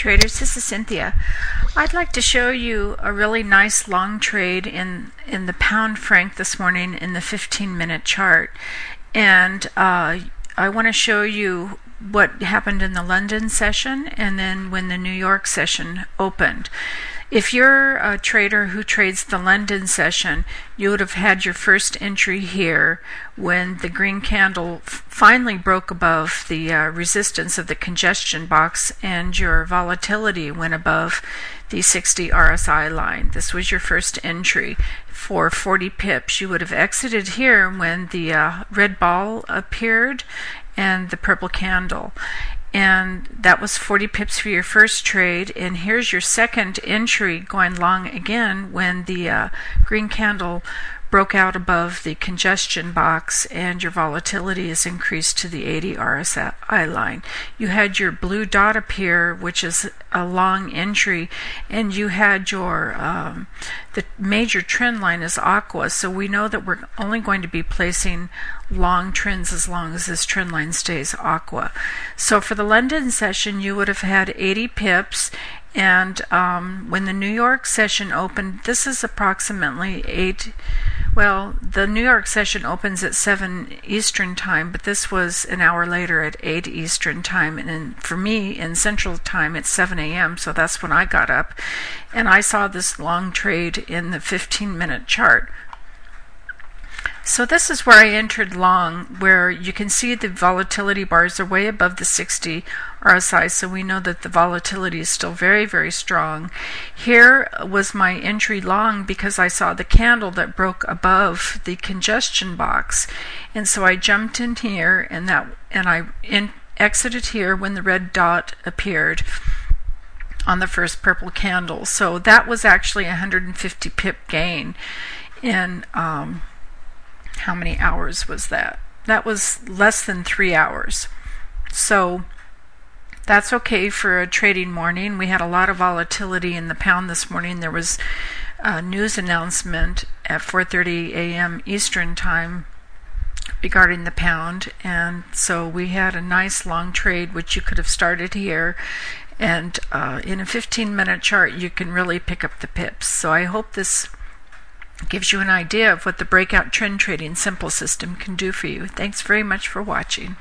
Traders, this is Cynthia. I'd like to show you a really nice long trade in the pound franc this morning in the 15-minute chart, and I want to show you what happened in the London session and then when the New York session opened. If you're a trader who trades the London session, you would have had your first entry here when the green candle finally broke above the resistance of the congestion box and your volatility went above the 60 RSI line. This was your first entry for 40 pips. You would have exited here when the red ball appeared and the purple candle. And that was 40 pips for your first trade, and here's your second entry going long again when the green candle broke out above the congestion box and your volatility is increased to the 80 RSI line. You had your blue dot appear, which is a long entry, and you had your the major trend line is aqua, so we know that we're only going to be placing long trends as long as this trend line stays aqua. So for the London session you would have had 80 pips, and when the New York session opened, this is approximately the New York session opens at 7 Eastern time, but this was an hour later at 8 Eastern time, and for me in Central time it's 7 a.m., so that's when I got up and I saw this long trade in the 15-minute chart. So this is where I entered long, where you can see the volatility bars are way above the 60 RSI, so we know that the volatility is still very, very strong. Here was my entry long because I saw the candle that broke above the congestion box, and so I jumped in here and I exited here when the red dot appeared on the first purple candle. So that was actually a 150 pip gain in how many hours was that? That was less than 3 hours. So that's okay for a trading morning. We had a lot of volatility in the pound this morning. There was a news announcement at 4:30 a.m. Eastern time regarding the pound, and so we had a nice long trade which you could have started here, and in a 15-minute chart you can really pick up the pips. So I hope this gives you an idea of what the breakout trend trading simple system can do for you. Thanks very much for watching.